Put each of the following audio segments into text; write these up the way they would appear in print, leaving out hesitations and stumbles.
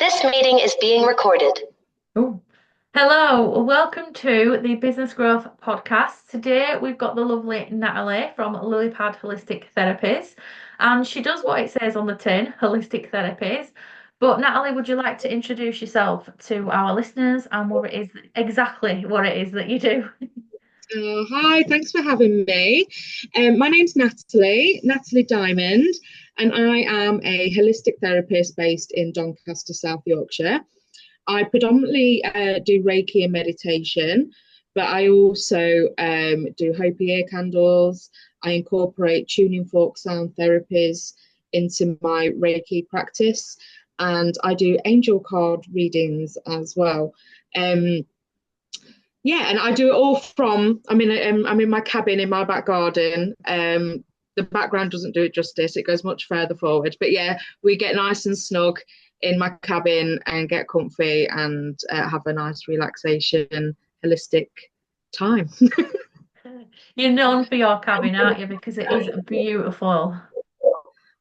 This meeting is being recorded. Oh, hello, welcome to the Business Growth Podcast. Today we've got the lovely Natalie from Lily Pad Holistic Therapies, and she does what it says on the tin, Holistic Therapies. But Natalie, would you like to introduce yourself to our listeners and what it is exactly what it is that you do? Hi, thanks for having me. My name's Natalie Diamond, and I am a holistic therapist based in Doncaster, South Yorkshire. I predominantly do Reiki and meditation, but I also do Hopi ear candles. I incorporate tuning fork sound therapies into my Reiki practice, and I do angel card readings as well. Yeah, and I do it all from. I'm in my cabin in my back garden. The background doesn't do it justice; it goes much further forward. But yeah, we get nice and snug in my cabin and get comfy and have a nice relaxation, holistic time. You're known for your cabin, aren't you? Because it is beautiful.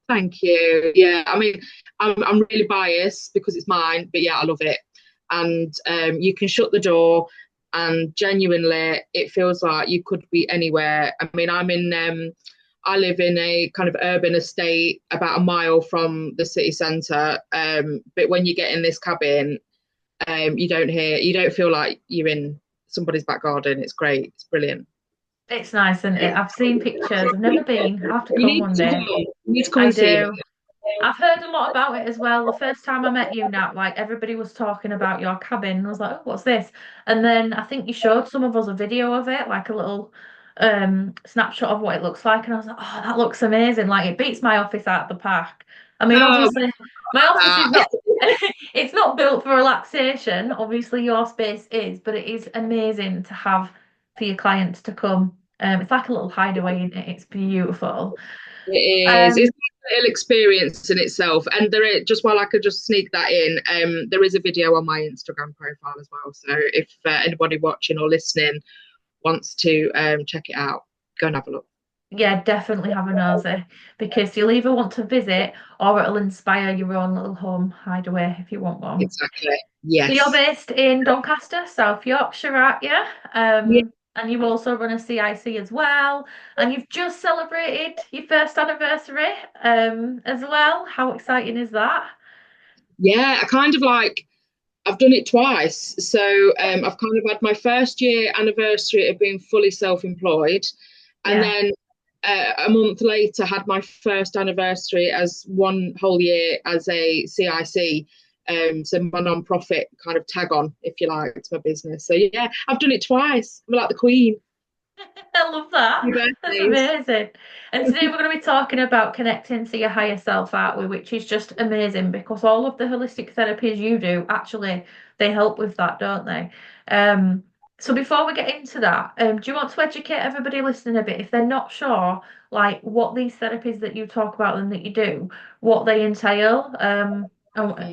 Thank you. Yeah, I mean, I'm really biased because it's mine, but yeah, I love it. And you can shut the door, and genuinely, it feels like you could be anywhere. I mean, I live in a kind of urban estate about a mile from the city centre. But when you get in this cabin, you don't feel like you're in somebody's back garden. It's great. It's brilliant. It's nice, and I've seen pictures. I've never been. I have to You come need one to day. come. You need to come I and see me. do. I've heard a lot about it as well. The first time I met you, Nat, like everybody was talking about your cabin. I was like, oh, what's this? And then I think you showed some of us a video of it, like a little snapshot of what it looks like. And I was like, oh, that looks amazing. Like it beats my office out the park. I mean, Oh, obviously, my office is that. not it's not built for relaxation. Obviously, your space is, but it is amazing to have for your clients to come. It's like a little hideaway in it. It's beautiful. It is. It's Um, a little experience in itself. And there is, just while I could just sneak that in, there is a video on my Instagram profile as well. So if anybody watching or listening wants to check it out, go and have a look. Yeah, definitely have a nosy because you'll either want to visit or it'll inspire your own little home hideaway if you want one. Exactly. So you're Yes. based in Doncaster, South Yorkshire, aren't you? Yeah. And you also run a CIC as well. And you've just celebrated your first anniversary, as well. How exciting is that? Yeah. I've done it twice. So I've kind of had my first year anniversary of being fully self-employed. And Yeah. then a month later had my first anniversary as one whole year as a CIC. So my non-profit kind of tag on, if you like, to my business. So yeah, I've done it twice. I'm like the queen. I love that. Happy That's birthdays. amazing. And today we're going to be talking about connecting to your higher self, aren't we? Which is just amazing because all of the holistic therapies you do, actually, they help with that, don't they? So before we get into that, do you want to educate everybody listening a bit if they're not sure, like what these therapies that you talk about and that you do, what they entail? Mm.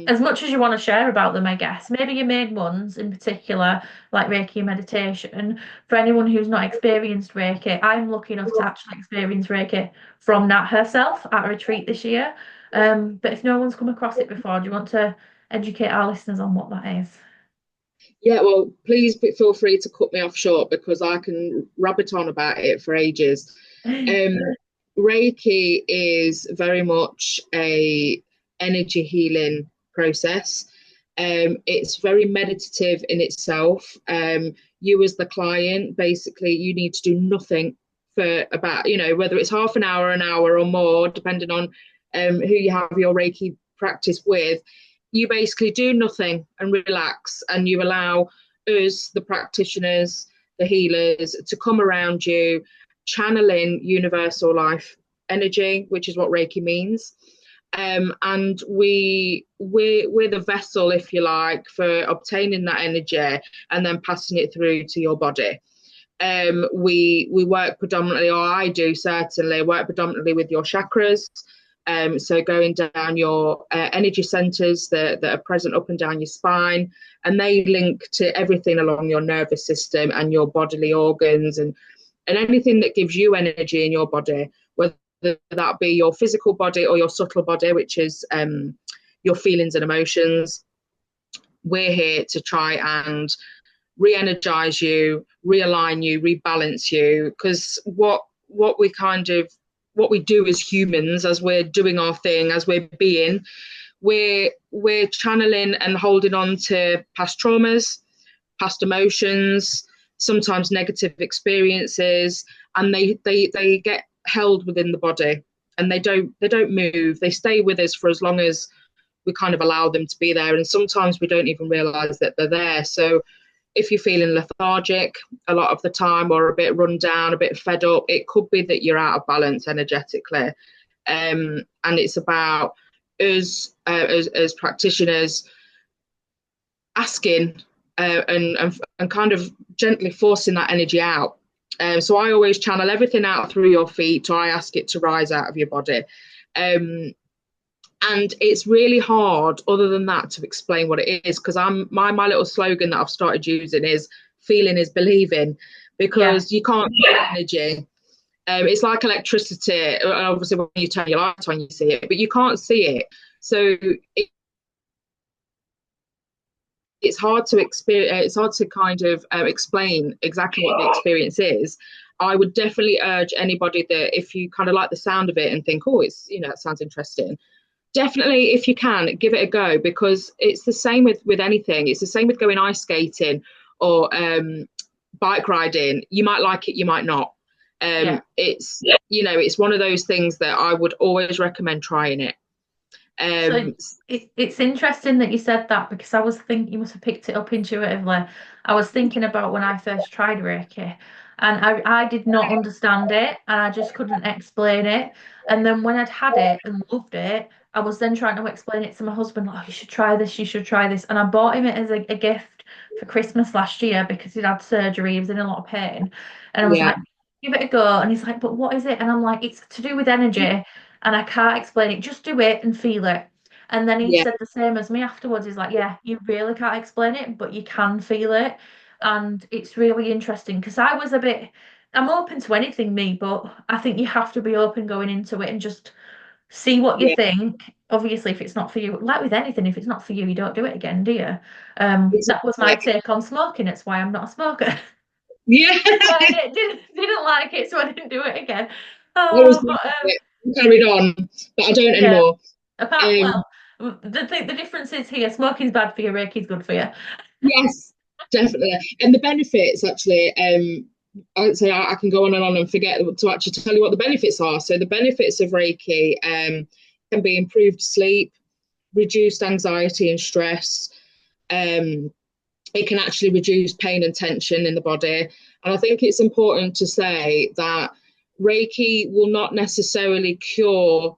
As much as you want to share about them, I guess. Maybe your main ones in particular, like Reiki and meditation for anyone who's not experienced Reiki, I'm lucky enough to actually experience Reiki from Nat herself at a retreat this year. But if no one's come across it before, do you want to educate our listeners on what that is? Yeah, well, please feel free to cut me off short because I can rabbit on about it for ages. Um, Reiki is very much a energy healing process. It's very meditative in itself. You as the client, basically, you need to do nothing for about, whether it's half an hour or more, depending on who you have your Reiki practice with. You basically do nothing and relax, and you allow us, the practitioners, the healers, to come around you, channeling universal life energy, which is what Reiki means. And we're the vessel, if you like, for obtaining that energy and then passing it through to your body. We work predominantly, or I do certainly work predominantly with your chakras. So going down your energy centers that are present up and down your spine, and they link to everything along your nervous system and your bodily organs and anything that gives you energy in your body, whether that be your physical body or your subtle body, which is your feelings and emotions. we're here to try and re-energize you, realign you, rebalance you, because what we do as humans, as we're doing our thing, as we're being, we're channeling and holding on to past traumas, past emotions, sometimes negative experiences, and they get held within the body, and they don't move. They stay with us for as long as we kind of allow them to be there, and sometimes we don't even realize that they're there. So if you're feeling lethargic a lot of the time, or a bit run down, a bit fed up, it could be that you're out of balance energetically. And it's about us as practitioners asking and kind of gently forcing that energy out. So I always channel everything out through your feet, or I ask it to rise out of your body. And it's really hard, other than that, to explain what it is, because my little slogan that I've started using is feeling is believing, because you can't see energy. It's like electricity. Obviously, when you turn your light on, you see it, but you can't see it. So it's hard to experience. It's hard to kind of explain exactly what the experience is. I would definitely urge anybody that if you kind of like the sound of it and think, oh, it's, it sounds interesting, definitely, if you can, give it a go, because it's the same with anything. It's the same with going ice skating or bike riding. You might like it, you might not. It's it's one of those things that I would always recommend trying it. So it's interesting that you said that, because I was thinking you must have picked it up intuitively. I was thinking about when I first tried Reiki, and I did not understand it, and I just couldn't explain it. And then when I'd had it and loved it, I was then trying to explain it to my husband, like, oh, you should try this, you should try this. And I bought him it as a gift for Christmas last year, because he'd had surgery, he was in a lot of pain. And I was like, give it a go. And he's like, but what is it? And I'm like, it's to do with energy, and I can't explain it. Just do it and feel it. And then he said the same as me afterwards. He's like, yeah, you really can't explain it, but you can feel it. And it's really interesting, because I'm open to anything, me, but I think you have to be open going into it and just see what you think. Obviously, if it's not for you, like with anything, if it's not for you, you don't do it again, do you? That was my take on smoking. It's why I'm not a smoker. Yeah. I didn't like it, so I didn't do it again. Carried on, but I don't anymore. The difference is here, smoking's bad for you, Reiki's good for you. Yes, definitely. And the benefits, actually, I'd say I can go on and forget to actually tell you what the benefits are. So the benefits of Reiki can be improved sleep, reduced anxiety and stress. It can actually reduce pain and tension in the body. And I think it's important to say that Reiki will not necessarily cure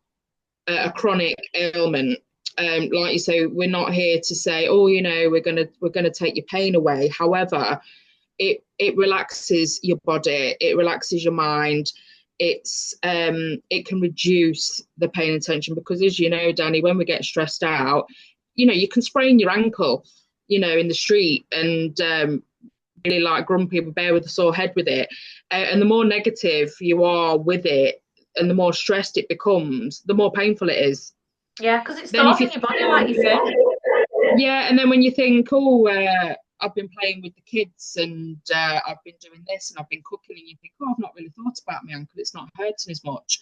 a chronic ailment. Like you say, we're not here to say, oh, we're gonna take your pain away. However, it relaxes your body, it relaxes your mind. It can reduce the pain and tension, because, as you know, Danny, when we get stressed out, you can sprain your ankle, in the street, and really like grumpy bear with a sore head with it. And the more negative you are with it, and the more stressed it becomes, the more painful it is. Yeah, because it's stores in your body, like you said. Yeah, and then when you think, oh, I've been playing with the kids, and I've been doing this, and I've been cooking, and you think, oh, I've not really thought about my ankle, it's not hurting as much.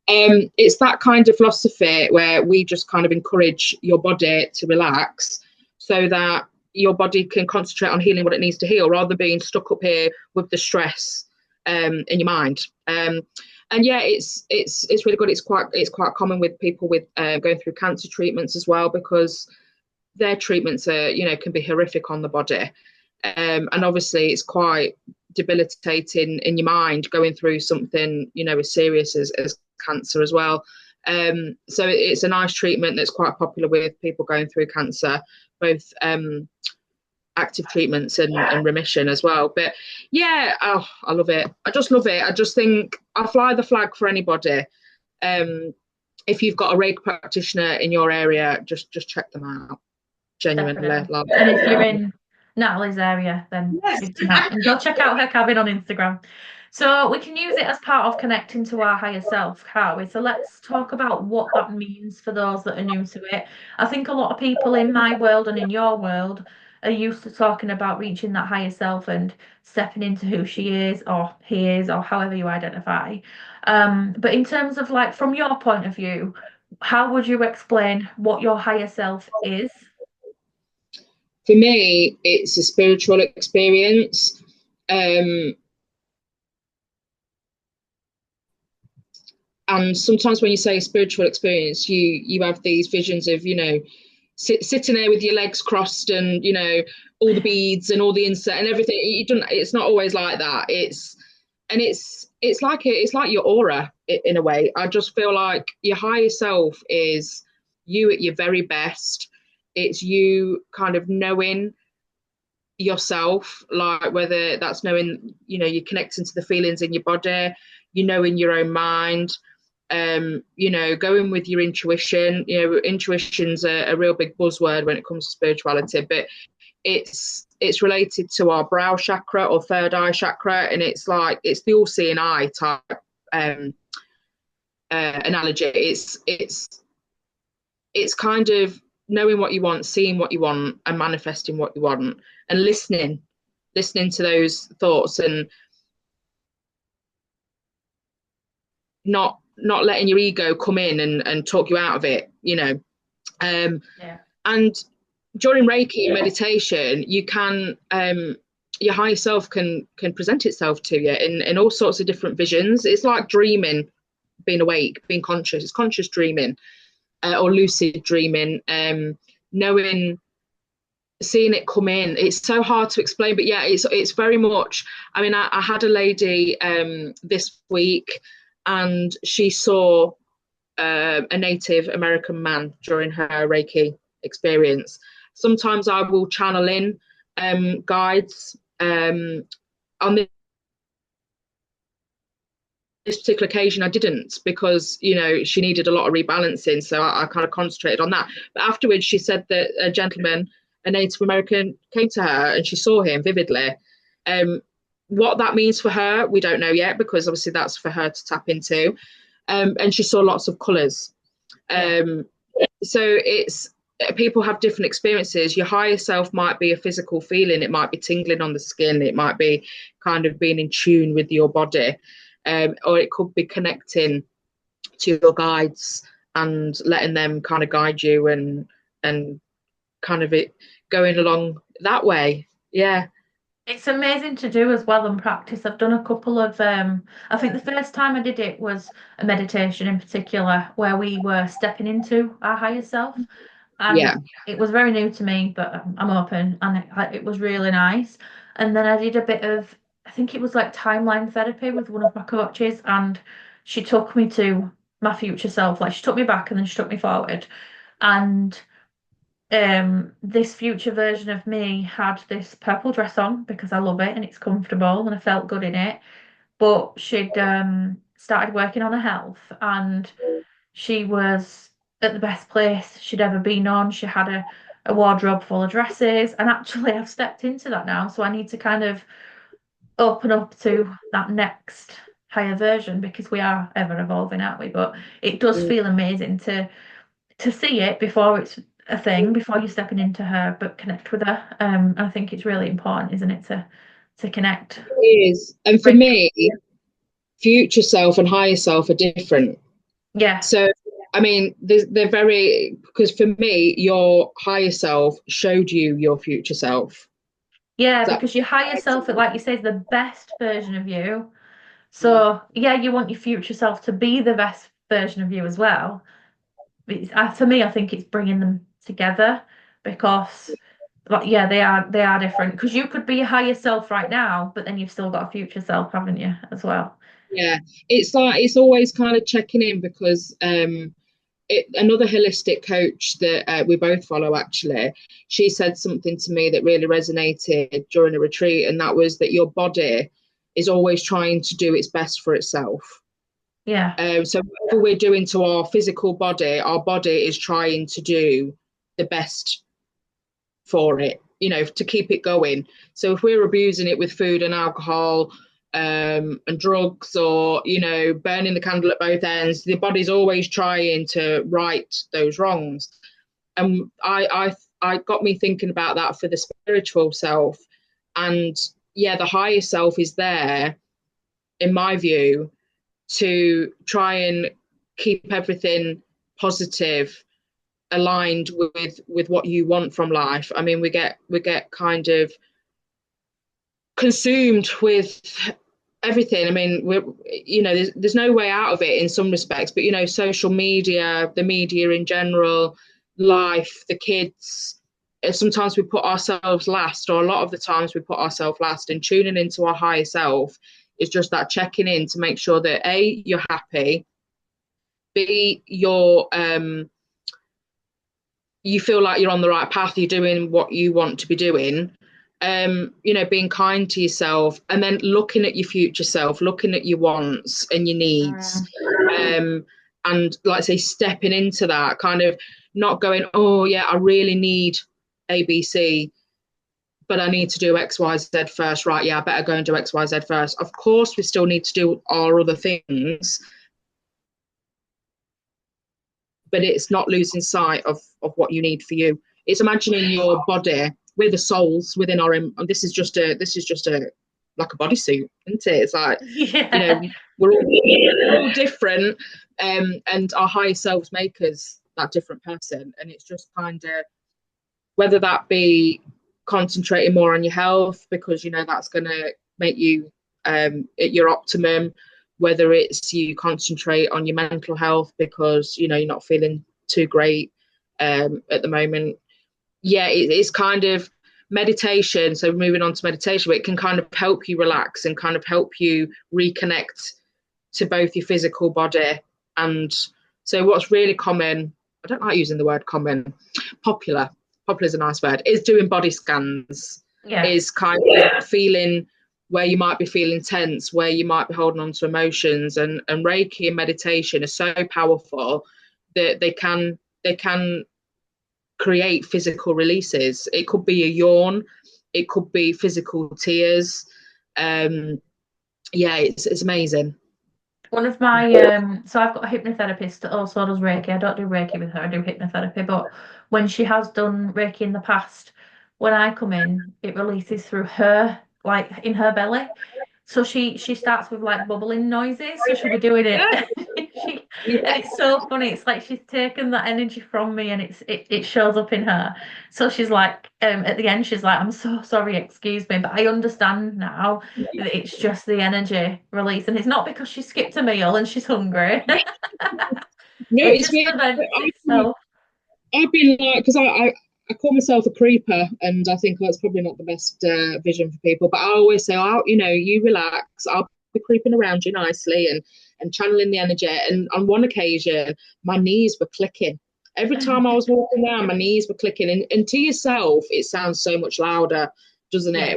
It's that kind of philosophy where we just kind of encourage your body to relax, so that your body can concentrate on healing what it needs to heal, rather than being stuck up here with the stress in your mind. And yeah, it's really good. It's quite common with people with going through cancer treatments as well, because their treatments are, can be horrific on the body. And obviously it's quite debilitating in your mind going through something, as serious as cancer as well. So it's a nice treatment that's quite popular with people going through cancer, both active treatments and remission as well. But yeah, I love it. I just love it. I just think I fly the flag for anybody. If you've got a Reiki practitioner in your area, just check them out. Genuinely love it. And if you're in Natalie's area, then and go check out her cabin on Instagram. So we can use it as part of connecting to our higher self, can't we? So let's talk about what that means for those that are new to it. I think a lot of people in my world and in your world are used to talking about reaching that higher self and stepping into who she is or he is or however you identify. But in terms of like from your point of view, how would you explain what your higher self is? For me, it's a spiritual experience. And sometimes when you say spiritual experience, you have these visions of, sitting there with your legs crossed and, all the beads and all the insert and everything. It's not always like that. It's like your aura in a way. I just feel like your higher self is you at your very best. It's you kind of knowing yourself, like whether that's knowing, you're connecting to the feelings in your body, in your own mind, going with your intuition. Intuition's a real big buzzword when it comes to spirituality, but it's related to our brow chakra or third eye chakra, and it's the all-seeing eye type analogy. It's kind of knowing what you want, seeing what you want, and manifesting what you want, and listening to those thoughts, and not letting your ego come in and talk you out of it, And during Reiki meditation, you can your higher self can present itself to you in all sorts of different visions. It's like dreaming, being awake, being conscious. It's conscious dreaming. Or lucid dreaming, seeing it come in. It's so hard to explain, but yeah, it's very much. I mean, I had a lady this week, and she saw a Native American man during her Reiki experience. Sometimes I will channel in guides. On this particular occasion I didn't, because she needed a lot of rebalancing, so I kind of concentrated on that. But afterwards she said that a gentleman, a Native American, came to her and she saw him vividly. What that means for her, we don't know yet, because obviously that's for her to tap into. And she saw lots of colours. So it's, people have different experiences. Your higher self might be a physical feeling, it might be tingling on the skin, it might be kind of being in tune with your body. Or it could be connecting to your guides and letting them kind of guide you and kind of it going along that way. Yeah. It's amazing to do as well and practice. I've done a couple of I think the first time I did it was a meditation in particular where we were stepping into our higher self, and it was very new to me, but I'm open, and it was really nice. And then I did a bit of, I think it was like timeline therapy with one of my coaches, and she took me to my future self. Like she took me back and then she took me forward, and this future version of me had this purple dress on because I love it and it's comfortable and I felt good in it. But she'd started working on her health, and she was at the best place she'd ever been on. She had a wardrobe full of dresses, and actually I've stepped into that now, so I need to kind of open up to that next higher version, because we are ever evolving, aren't we? But it does feel amazing to see it before it's a thing, before you're stepping into her, but connect with her. I think it's really important, isn't it, to connect. It is. And for me, future self and higher self are different. Yeah. So I mean, they're very, because for me, your higher self showed you your future self. Yeah, because your higher self, like you say, is the best version of you. So yeah, you want your future self to be the best version of you as well. For me, I think it's bringing them together, because like, yeah, they are different, because you could be your higher self right now, but then you've still got a future self, haven't you, as well? Yeah, it's like, it's always kind of checking in, because another holistic coach that we both follow, actually, she said something to me that really resonated during a retreat, and that was that your body is always trying to do its best for itself. Yeah. So whatever we're doing to our physical body, our body is trying to do the best for it, to keep it going. So if we're abusing it with food and alcohol, and drugs, or, you know, burning the candle at both ends. The body's always trying to right those wrongs. And I got me thinking about that for the spiritual self. And yeah, the higher self is there, in my view, to try and keep everything positive, aligned with what you want from life. I mean, we get kind of consumed with everything. I mean, we're, you know, there's no way out of it in some respects, but, you know, social media, the media in general, life, the kids, sometimes we put ourselves last, or a lot of the times we put ourselves last. And tuning into our higher self is just that checking in to make sure that A, you're happy, B, you feel like you're on the right path, you're doing what you want to be doing, you know, being kind to yourself, and then looking at your future self, looking at your wants and your needs, and like I say, stepping into that, kind of not going, oh yeah, I really need ABC, but I need to do XYZ first. Right, yeah, I better go and do XYZ first. Of course, we still need to do our other things, but it's not losing sight of what you need for you. It's imagining your body, we're the souls within our, this is just a like a bodysuit, isn't it? It's like, Yeah. you know, we're all different, and our higher selves make us that different person. And it's just kind of, whether that be concentrating more on your health, because, you know, that's going to make you at your optimum, whether it's you concentrate on your mental health because, you know, you're not feeling too great at the moment. Yeah, it's kind of meditation. So moving on to meditation, it can kind of help you relax and kind of help you reconnect to both your physical body. And so what's really common, I don't like using the word common, popular is a nice word, is doing body scans. Yeah. Is kind of feeling where you might be feeling tense, where you might be holding on to emotions, and Reiki and meditation are so powerful that they can create physical releases. It could be a yawn, it could be physical tears. Yeah, it's amazing. One of my so I've got a hypnotherapist that also does Reiki. I don't do Reiki with her, I do hypnotherapy, but when she has done Reiki in the past, when I come in, it releases through her, like in her belly. So she starts with like bubbling noises. So she'll be doing it. And it's so funny. It's like she's taken that energy from me, and it shows up in her. So she's like, at the end, she's like, "I'm so sorry, excuse me, but I understand now that it's just the energy release, and it's not because she skipped a meal and she's hungry. No, It it's just weird. prevents itself." I've been like, because I call myself a creeper, and I think that's probably not the best vision for people. But I always say, oh, you know, you relax. I'll be creeping around you nicely and channeling the energy. And on one occasion, my knees were clicking. Every time I was walking down, my knees were clicking. And to yourself, it sounds so much louder, doesn't it? Yeah.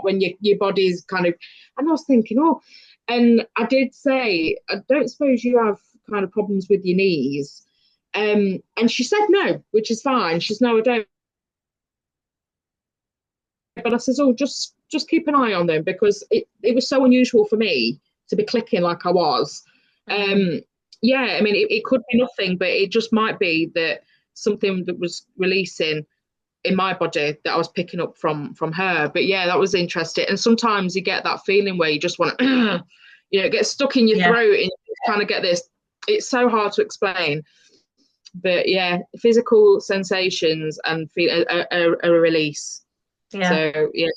When your body's kind of. And I was thinking, oh, and I did say, I don't suppose you have kind of problems with your knees. And she said no, which is fine. She's no, I don't. But I says, oh, just keep an eye on them, because it was so unusual for me to be clicking like I was. Yeah, I mean, it could be nothing, but it just might be that something that was releasing in my body that I was picking up from her. But yeah, that was interesting. And sometimes you get that feeling where you just want to, you know, get stuck in your throat, and you kind of get this. It's so hard to explain. But yeah, physical sensations and feel a release. Yeah. So yeah,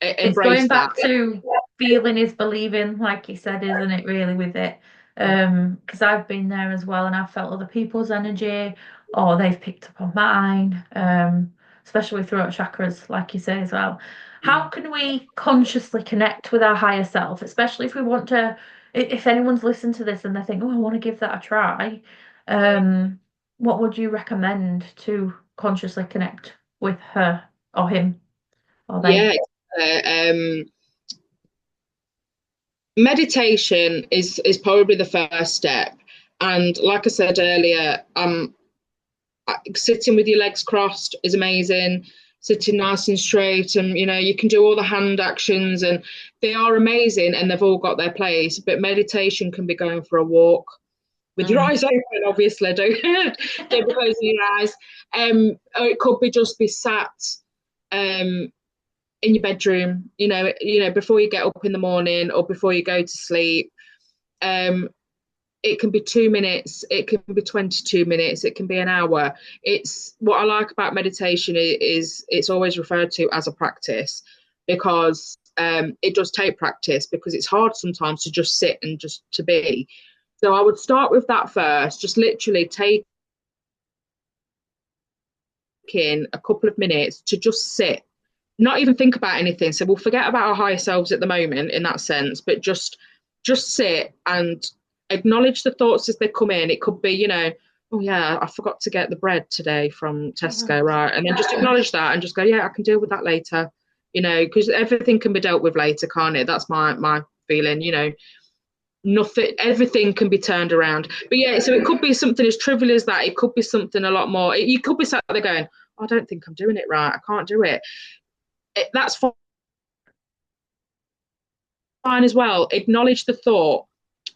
It's going back to feeling is believing, like you said, isn't it, really, with it? Because I've been there as well, and I've felt other people's energy, or they've picked up on mine, especially throat chakras, like you say as well. How can we consciously connect with our higher self, especially if we want to, if anyone's listened to this and they think, oh, I want to give that a try, what would you recommend to consciously connect with her or him or they? Yeah, meditation is probably the first step. And like I said earlier, sitting with your legs crossed is amazing. sitting nice and straight, and you can do all the hand actions, and they are amazing, and they've all got their place. But meditation can be going for a walk with your eyes open, obviously. Don't be closing your eyes. Or it could be just be sat in your bedroom, before you get up in the morning or before you go to sleep. It can be 2 minutes, it can be 22 minutes, it can be an hour. It's what I like about meditation is it's always referred to as a practice, because it does take practice, because it's hard sometimes to just sit and just to be. So I would start with that first, just literally take in a couple of minutes to just sit, not even think about anything. So we'll forget about our higher selves at the moment in that sense, but just sit and acknowledge the thoughts as they come in. It could be, oh yeah, I forgot to get the bread today from Tesco, right? And then just acknowledge that and just go, yeah, I can deal with that later, because everything can be dealt with later, can't it? That's my feeling, nothing, everything can be turned around. But yeah, so it could be something as trivial as that. It could be something a lot more. You could be sat there going, I don't think I'm doing it right, I can't do it. That's fine as well. Acknowledge the thought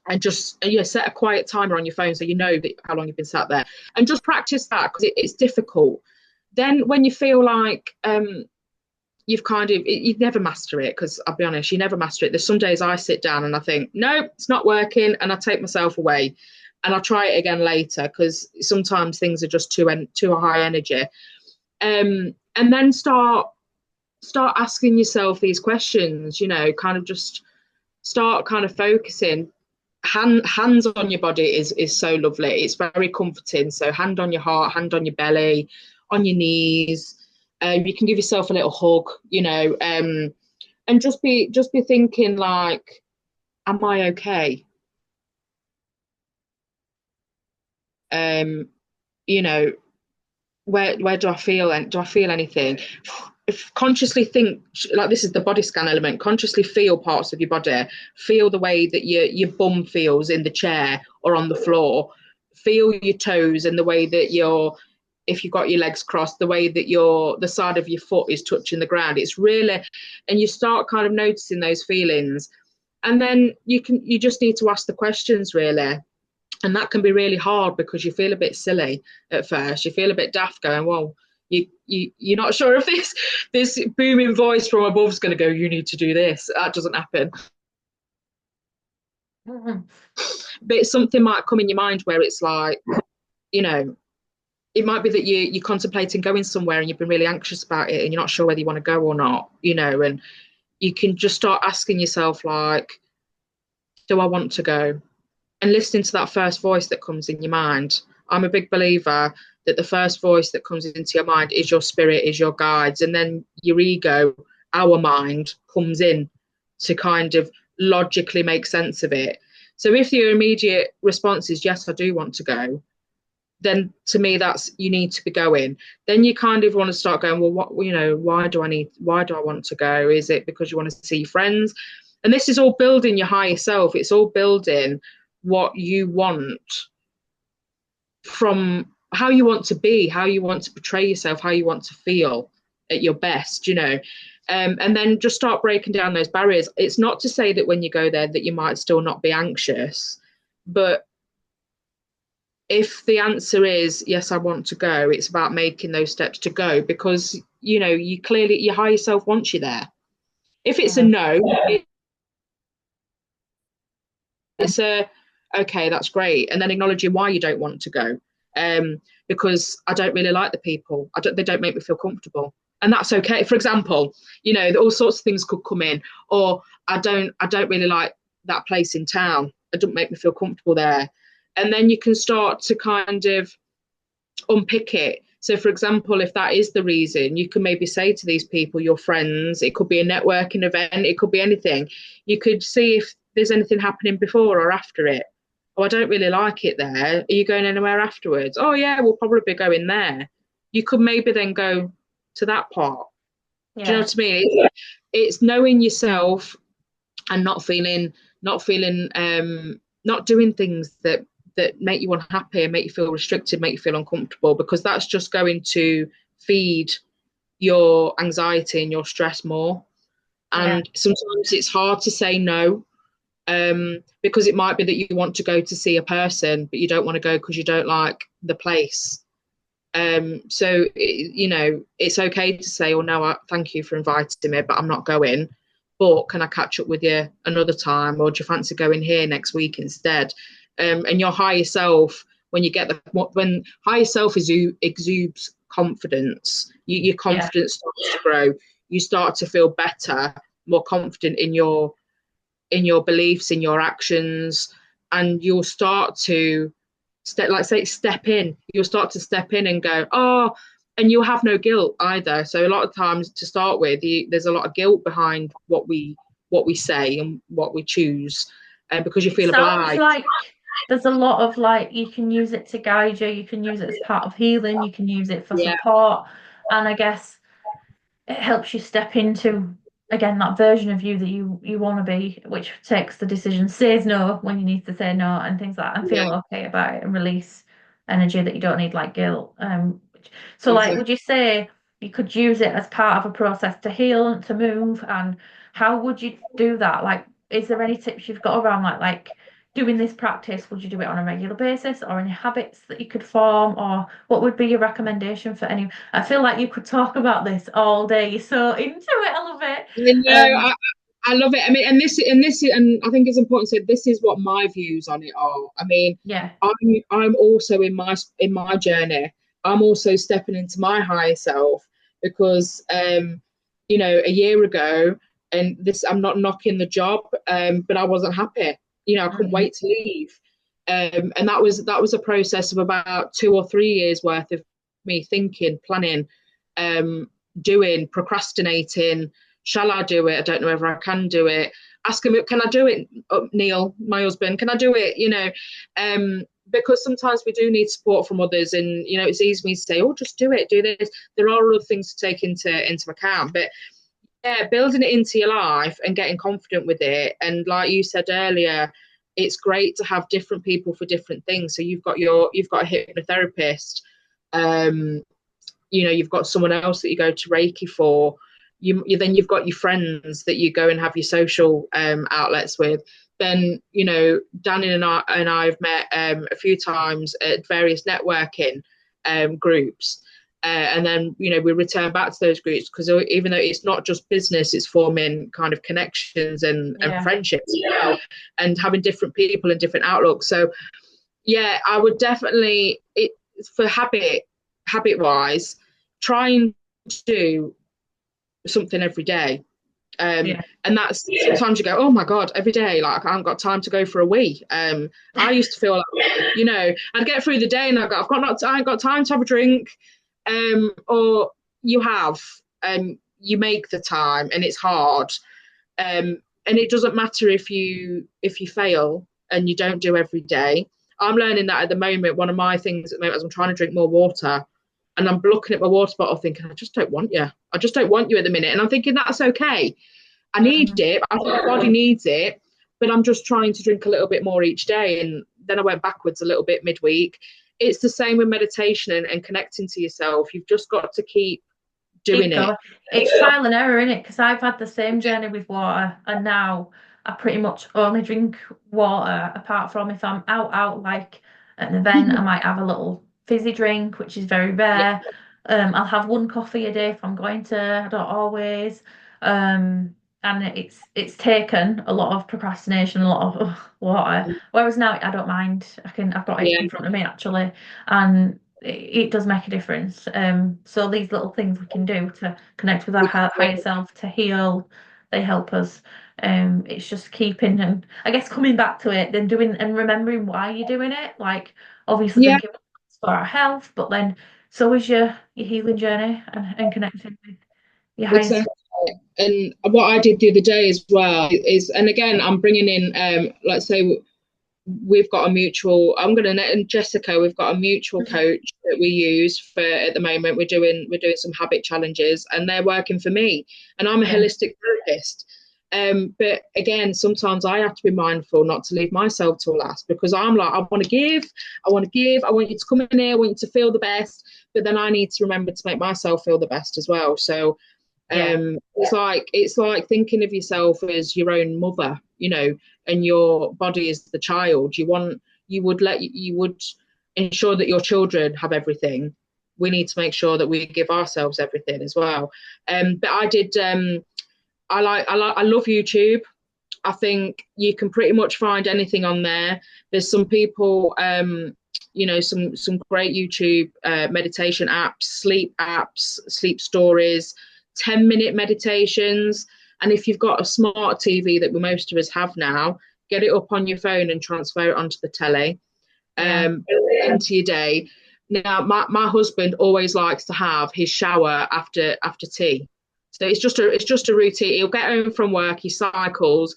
and just set a quiet timer on your phone so you know that how long you've been sat there, and just practice that, because it's difficult. Then when you feel like you'd never master it, because I'll be honest, you never master it. There's some days I sit down and I think, no, it's not working, and I take myself away and I'll try it again later, because sometimes things are just too high energy. And then start asking yourself these questions, kind of just start kind of focusing. Hands on your body is so lovely. It's very comforting. So hand on your heart, hand on your belly, on your knees. You can give yourself a little hug, and just be thinking like, am I okay? Where do I feel, and do I feel anything? If consciously think, like, this is the body scan element, consciously feel parts of your body, feel the way that your bum feels in the chair or on the floor, feel your toes and the way that if you've got your legs crossed, the way that the side of your foot is touching the ground. It's really, and you start kind of noticing those feelings, and then you just need to ask the questions, really. And that can be really hard, because you feel a bit silly at first. You feel a bit daft going, well, you're not sure if this booming voice from above is going to go, you need to do this. That doesn't happen. But something might come in your mind where it's like, it might be that you're contemplating going somewhere and you've been really anxious about it and you're not sure whether you want to go or not, and you can just start asking yourself, like, do I want to go? And listening to that first voice that comes in your mind. I'm a big believer that the first voice that comes into your mind is your spirit, is your guides, and then your ego, our mind, comes in to kind of logically make sense of it. So if your immediate response is, yes, I do want to go, then to me that's, you need to be going. Then you kind of want to start going, well, why do I want to go? Is it because you want to see friends? And this is all building your higher self. It's all building what you want, from how you want to be, how you want to portray yourself, how you want to feel at your best, and then just start breaking down those barriers. It's not to say that when you go there that you might still not be anxious, but if the answer is yes, I want to go, it's about making those steps to go, because you clearly, your higher self wants you there. If it's a no, it's a okay, that's great, and then acknowledging why you don't want to go, because I don't really like the people, they don't make me feel comfortable, and that's okay. For example, all sorts of things could come in, or I don't really like that place in town, it doesn't make me feel comfortable there. And then you can start to kind of unpick it. So for example, if that is the reason, you can maybe say to these people, your friends, it could be a networking event, it could be anything, you could see if there's anything happening before or after it. Oh, I don't really like it there. Are you going anywhere afterwards? Oh yeah, we'll probably be going there. You could maybe then go to that part. Yeah. Do you know what I mean? It's knowing yourself and not doing things that make you unhappy and make you feel restricted, make you feel uncomfortable, because that's just going to feed your anxiety and your stress more. And sometimes it's hard to say no, because it might be that you want to go to see a person, but you don't want to go because you don't like the place. So, it's okay to say, oh, no, thank you for inviting me, but I'm not going. But can I catch up with you another time? Or do you fancy going here next week instead? And your higher self, when higher self exudes confidence, your confidence starts to grow. You start to feel better, more confident in your beliefs, in your actions, and you'll start to step in. You'll start to step in and go, oh, and you'll have no guilt either. So a lot of times, to start with, there's a lot of guilt behind what we say and what we choose, because you feel obliged. Like there's a lot of you can use it to guide you. You can use it as part of healing. You can use it for support, and I guess it helps you step into, again, that version of you that you want to be, which takes the decision, says no when you need to say no, and things like that, and feel okay about it, and release energy that you don't need, like guilt. So would you say you could use it as part of a process to heal and to move? And how would you do that? Like, is there any tips you've got around like doing this practice? Would you do it on a regular basis, or any habits that you could form, or what would be your recommendation for any? I feel like you could talk about this all day. You're so into it. I love it. I love it. I mean, and I think it's important to say this is what my views on it are. I mean, I'm also in my journey. I'm also stepping into my higher self, because a year ago, and I'm not knocking the job, but I wasn't happy. I couldn't wait to leave. And that was a process of about 2 or 3 years worth of me thinking, planning, doing, procrastinating. Shall I do it? I don't know whether I can do it. Ask him, can I do it? Neil, my husband, can I do it? Because sometimes we do need support from others, and it's easy for me to say, oh, just do it, do this. There are other things to take into account, but building it into your life and getting confident with it. And like you said earlier, it's great to have different people for different things. So you've got a hypnotherapist, you've got someone else that you go to Reiki for. Then you've got your friends that you go and have your social outlets with. Then Danny and I have met a few times at various networking groups. And then, we return back to those groups, because even though it's not just business, it's forming kind of connections and friendships, and having different people and different outlooks. So, I would definitely, for habit-wise, trying to do something every day. And that's, sometimes you go, oh my God, every day, like I haven't got time to go for a wee. I used to feel like, I'd get through the day and I ain't got time to have a drink. Or you have, you make the time, and it's hard, and it doesn't matter if you fail and you don't do every day. I'm learning that at the moment. One of my things at the moment is I'm trying to drink more water, and I'm looking at my water bottle thinking, I just don't want you at the minute. And I'm thinking, that's okay, I need it, I think my body needs it, but I'm just trying to drink a little bit more each day. And then I went backwards a little bit midweek. It's the same with meditation and connecting to yourself. You've just got to keep doing it. It's trial and error, innit? Because I've had the same journey with water, and now I pretty much only drink water, apart from if I'm out like at an event, I might have a little fizzy drink, which is very rare. I'll have 1 coffee a day if I'm going to. I don't always. And it's taken a lot of procrastination, a lot of water. Whereas now I don't mind. I've got it in front of me actually, and it does make a difference. So these little things we can do to connect with our higher self, to heal, they help us. It's just keeping, and I guess coming back to it, then doing and remembering why you're doing it. Like, obviously thinking it's for our health, but then so is your healing journey and connecting with your higher self. And what I did the other day as well is, and again, I'm bringing in, let's say we've got a mutual, and Jessica, we've got a mutual coach that we use for, at the moment, we're doing some habit challenges, and they're working for me, and I'm a holistic therapist. But again, sometimes I have to be mindful not to leave myself till last, because I'm like, I want to give, I want you to come in here, I want you to feel the best, but then I need to remember to make myself feel the best as well. So it's like thinking of yourself as your own mother, you know, and your body is the child. You would ensure that your children have everything. We need to make sure that we give ourselves everything as well. But I love YouTube. I think you can pretty much find anything on there. There's some people, you know, some great YouTube meditation apps, sleep stories, 10-minute meditations. And if you've got a smart TV that most of us have now, get it up on your phone and transfer it onto the telly, into your day. Now, my husband always likes to have his shower after tea. So it's just a routine. He'll get home from work, he cycles,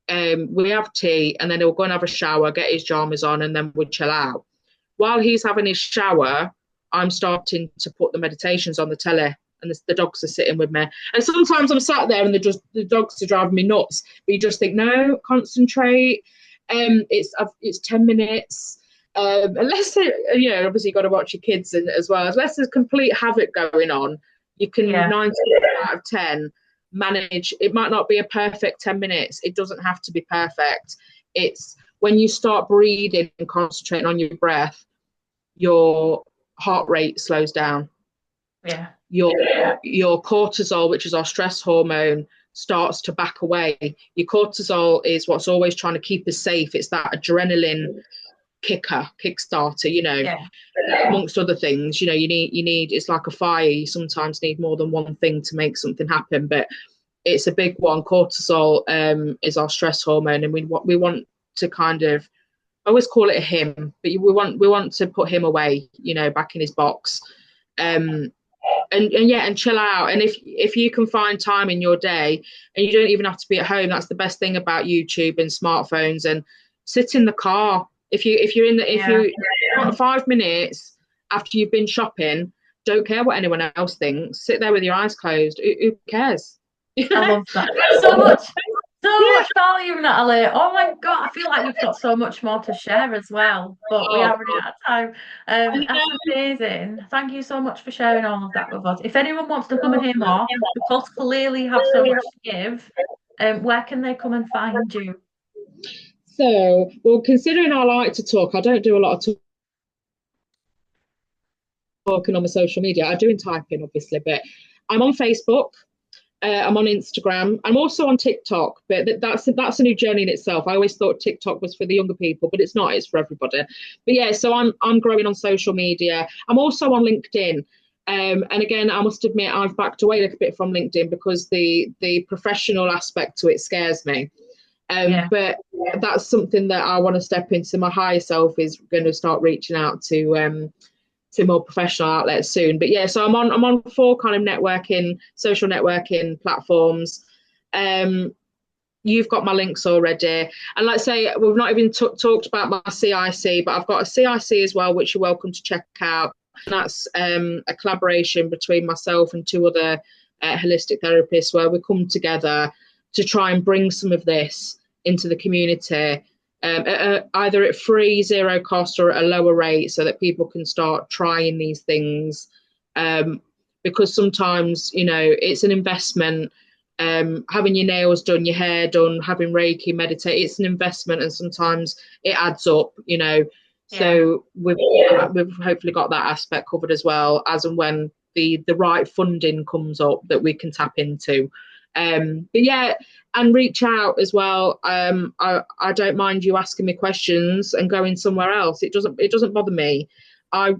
we have tea, and then he'll go and have a shower, get his pajamas on, and then we'll chill out. While he's having his shower, I'm starting to put the meditations on the telly, and the dogs are sitting with me. And sometimes I'm sat there and the dogs are driving me nuts. But you just think, no, concentrate. It's 10 minutes. Unless, you know, obviously you've got to watch your kids as well. Unless there's complete havoc going on, you can 9 out of 10 manage. It might not be a perfect 10 minutes. It doesn't have to be perfect. It's when you start breathing and concentrating on your breath, your heart rate slows down. Yeah. Your cortisol, which is our stress hormone, starts to back away. Your cortisol is what's always trying to keep us safe. It's that adrenaline kickstarter, you know, amongst other things. You know, you need it's like a fire. You sometimes need more than one thing to make something happen, but it's a big one. Cortisol is our stress hormone, and we want to kind of, I always call it a him, but we want to put him away, you know, back in his box, and chill out. And if you can find time in your day, and you don't even have to be at home, that's the best thing about YouTube and smartphones. And sit in the car. If you 5 minutes after you've been shopping, don't care what anyone else thinks. Sit there with your eyes closed. Who cares? I love that. So much value, Natalie. Oh my God, I feel like we've got so much more to share as well, but we are running out of time. That's amazing. Thank you so much for sharing all of that with us. If anyone wants to come and hear more, because clearly have so much to give, where can they come and find you? So, well, considering I like to talk, I don't do a lot of talking on my social media. I do in typing, obviously, but I'm on Facebook. I'm on Instagram. I'm also on TikTok, but that's a new journey in itself. I always thought TikTok was for the younger people, but it's not. It's for everybody. But yeah, so I'm growing on social media. I'm also on LinkedIn. And again, I must admit, I've backed away a little bit from LinkedIn because the professional aspect to it scares me. But that's something that I want to step into. My higher self is going to start reaching out to more professional outlets soon. But yeah, so I'm on 4 kind of social networking platforms. You've got my links already. And like I say, we've not even talked about my CIC, but I've got a CIC as well, which you're welcome to check out. And that's a collaboration between myself and 2 other holistic therapists, where we come together to try and bring some of this into the community, either at free, 0 cost, or at a lower rate, so that people can start trying these things. Because sometimes, you know, it's an investment. Having your nails done, your hair done, having Reiki, meditate, it's an investment, and sometimes it adds up, you know. So we've hopefully got that aspect covered as well, as and when the right funding comes up that we can tap into. But yeah, and reach out as well. I don't mind you asking me questions and going somewhere else. It doesn't bother me. I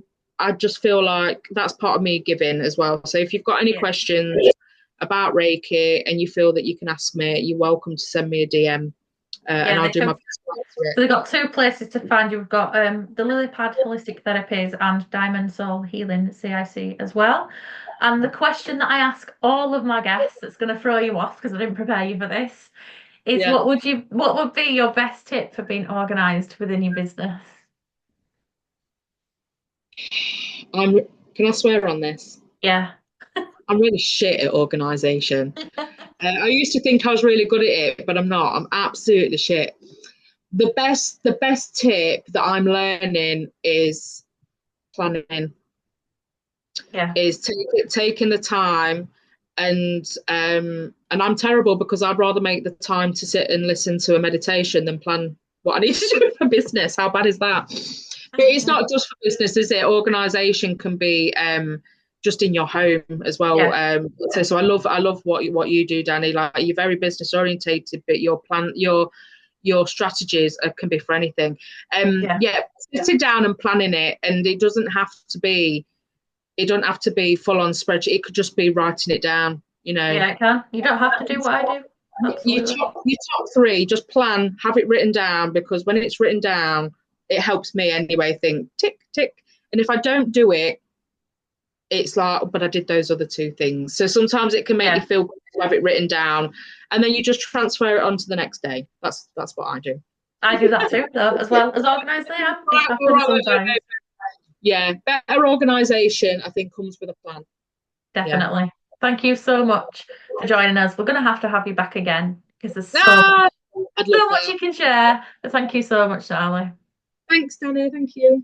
just feel like that's part of me giving as well. So if you've got any questions about Reiki and you feel that you can ask me, you're welcome to send me a DM, and I'll do my best to answer it. So we've got 2 places to find you. We've got the Lily Pad Holistic Therapies and Diamond Soul Healing CIC as well. And the question that I ask all of my guests, that's going to throw you off because I didn't prepare you for this, is what would be your best tip for being organised within your business? Can I swear on this? Yeah. I'm really shit at organisation. I used to think I was really good at it, but I'm not. I'm absolutely shit. The best tip that I'm learning is planning. is taking the time. And I'm terrible because I'd rather make the time to sit and listen to a meditation than plan what I need to do for business. How bad is that? But it's not just for business, is it? Organisation can be just in your home as well. So I love what you do, Danny. Like, you're very business orientated, but your strategies can be for anything. Sitting down and planning it, and it doesn't have to be full on spreadsheet. It could just be writing it down. Yeah, it can. You don't have to do what I do. Absolutely. Your top three, just plan, have it written down, because when it's written down, it helps me anyway think tick, tick. And if I don't do it, it's like, but I did those other two things. So sometimes it can make you feel good to have it written down, and then you just transfer it on to the next day. That's what I do. I do that too, though, as well as organised I am. It happens sometimes. Yeah, better organisation, I think, comes with a plan. Definitely. Yeah. Thank you so much for joining us. We're going to have you back again, because there's so much you can share. But thank you so much, Natalie. Thanks, Danny. Thank you.